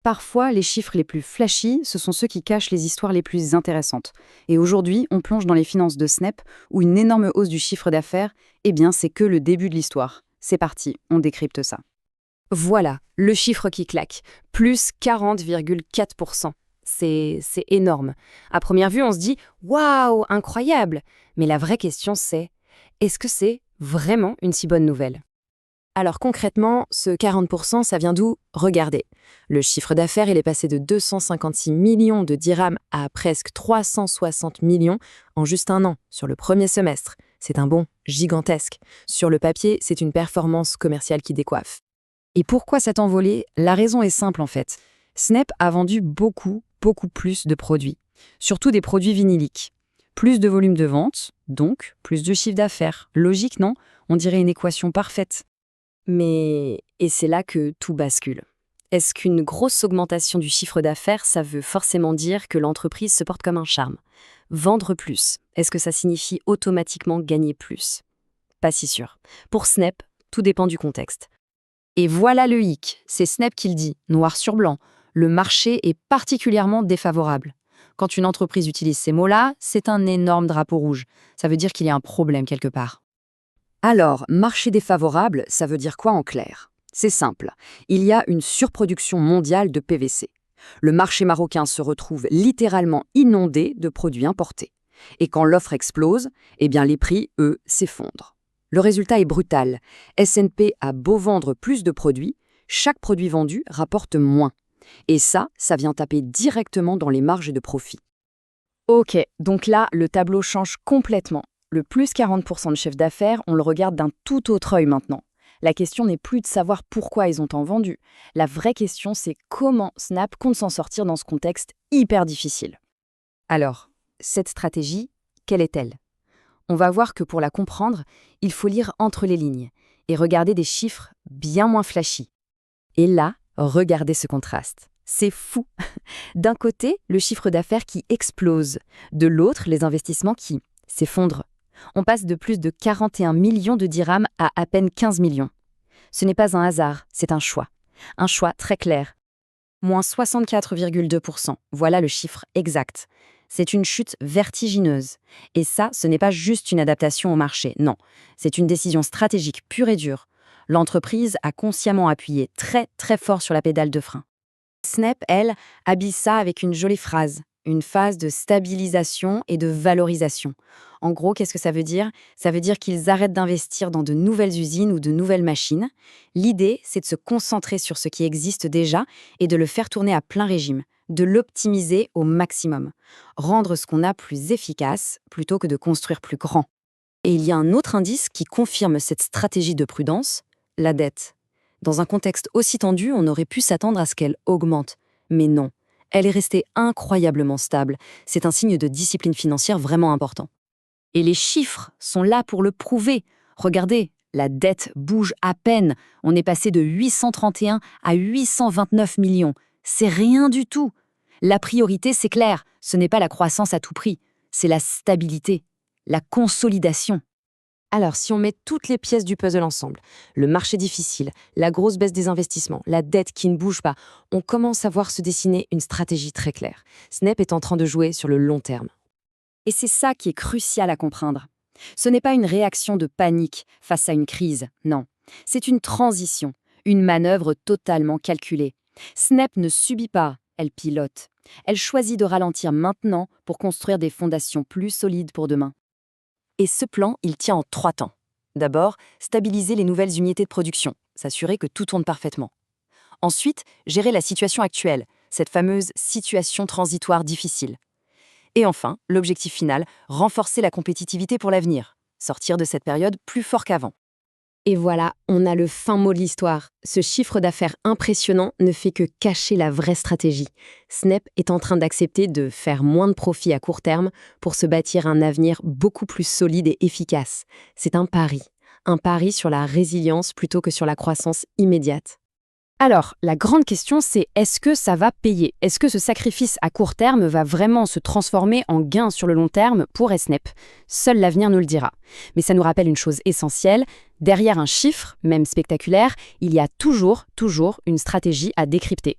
Parfois, les chiffres les plus flashy, ce sont ceux qui cachent les histoires les plus intéressantes. Et aujourd'hui, on plonge dans les finances de Snap, où une énorme hausse du chiffre d'affaires, c'est que le début de l'histoire. C'est parti, on décrypte ça. Voilà, le chiffre qui claque, plus 40,4%. C'est énorme. À première vue, on se dit « Waouh, incroyable !» Mais la vraie question c'est, est-ce que c'est vraiment une si bonne nouvelle? Alors concrètement, ce 40%, ça vient d'où? Regardez. Le chiffre d'affaires, il est passé de 256 millions de dirhams à presque 360 millions en juste un an, sur le premier semestre. C'est un bond gigantesque. Sur le papier, c'est une performance commerciale qui décoiffe. Et pourquoi cette envolée? La raison est simple en fait. Snap a vendu beaucoup plus de produits. Surtout des produits vinyliques. Plus de volume de vente, donc plus de chiffre d'affaires. Logique, non? On dirait une équation parfaite. Et c'est là que tout bascule. Est-ce qu'une grosse augmentation du chiffre d'affaires, ça veut forcément dire que l'entreprise se porte comme un charme? Vendre plus, est-ce que ça signifie automatiquement gagner plus? Pas si sûr. Pour Snap, tout dépend du contexte. Et voilà le hic, c'est Snap qui le dit, noir sur blanc. Le marché est particulièrement défavorable. Quand une entreprise utilise ces mots-là, c'est un énorme drapeau rouge. Ça veut dire qu'il y a un problème quelque part. Alors, marché défavorable, ça veut dire quoi en clair? C'est simple, il y a une surproduction mondiale de PVC. Le marché marocain se retrouve littéralement inondé de produits importés. Et quand l'offre explose, les prix, eux, s'effondrent. Le résultat est brutal. S&P a beau vendre plus de produits, chaque produit vendu rapporte moins. Et ça vient taper directement dans les marges de profit. Ok, donc là, le tableau change complètement. Le plus 40% de chiffre d'affaires, on le regarde d'un tout autre œil maintenant. La question n'est plus de savoir pourquoi ils ont tant vendu. La vraie question, c'est comment Snap compte s'en sortir dans ce contexte hyper difficile. Alors, cette stratégie, quelle est-elle? On va voir que pour la comprendre, il faut lire entre les lignes et regarder des chiffres bien moins flashy. Et là, regardez ce contraste. C'est fou. D'un côté, le chiffre d'affaires qui explose. De l'autre, les investissements qui s'effondrent. On passe de plus de 41 millions de dirhams à peine 15 millions. Ce n'est pas un hasard, c'est un choix. Un choix très clair. Moins 64,2%, voilà le chiffre exact. C'est une chute vertigineuse. Et ça, ce n'est pas juste une adaptation au marché, non. C'est une décision stratégique pure et dure. L'entreprise a consciemment appuyé très fort sur la pédale de frein. Snap, elle, habille ça avec une jolie phrase. Une phase de stabilisation et de valorisation. En gros, qu'est-ce que ça veut dire? Ça veut dire qu'ils arrêtent d'investir dans de nouvelles usines ou de nouvelles machines. L'idée, c'est de se concentrer sur ce qui existe déjà et de le faire tourner à plein régime, de l'optimiser au maximum. Rendre ce qu'on a plus efficace plutôt que de construire plus grand. Et il y a un autre indice qui confirme cette stratégie de prudence, la dette. Dans un contexte aussi tendu, on aurait pu s'attendre à ce qu'elle augmente. Mais non. Elle est restée incroyablement stable. C'est un signe de discipline financière vraiment important. Et les chiffres sont là pour le prouver. Regardez, la dette bouge à peine. On est passé de 831 à 829 millions. C'est rien du tout. La priorité, c'est clair. Ce n'est pas la croissance à tout prix. C'est la stabilité, la consolidation. Alors, si on met toutes les pièces du puzzle ensemble, le marché difficile, la grosse baisse des investissements, la dette qui ne bouge pas, on commence à voir se dessiner une stratégie très claire. Snap est en train de jouer sur le long terme. Et c'est ça qui est crucial à comprendre. Ce n'est pas une réaction de panique face à une crise, non. C'est une transition, une manœuvre totalement calculée. Snap ne subit pas, elle pilote. Elle choisit de ralentir maintenant pour construire des fondations plus solides pour demain. Et ce plan, il tient en 3 temps. D'abord, stabiliser les nouvelles unités de production, s'assurer que tout tourne parfaitement. Ensuite, gérer la situation actuelle, cette fameuse situation transitoire difficile. Et enfin, l'objectif final, renforcer la compétitivité pour l'avenir, sortir de cette période plus fort qu'avant. Et voilà, on a le fin mot de l'histoire. Ce chiffre d'affaires impressionnant ne fait que cacher la vraie stratégie. Snap est en train d'accepter de faire moins de profits à court terme pour se bâtir un avenir beaucoup plus solide et efficace. C'est un pari sur la résilience plutôt que sur la croissance immédiate. Alors, la grande question, c'est est-ce que ça va payer? Est-ce que ce sacrifice à court terme va vraiment se transformer en gain sur le long terme pour Snap? Seul l'avenir nous le dira. Mais ça nous rappelle une chose essentielle, derrière un chiffre, même spectaculaire, il y a toujours une stratégie à décrypter.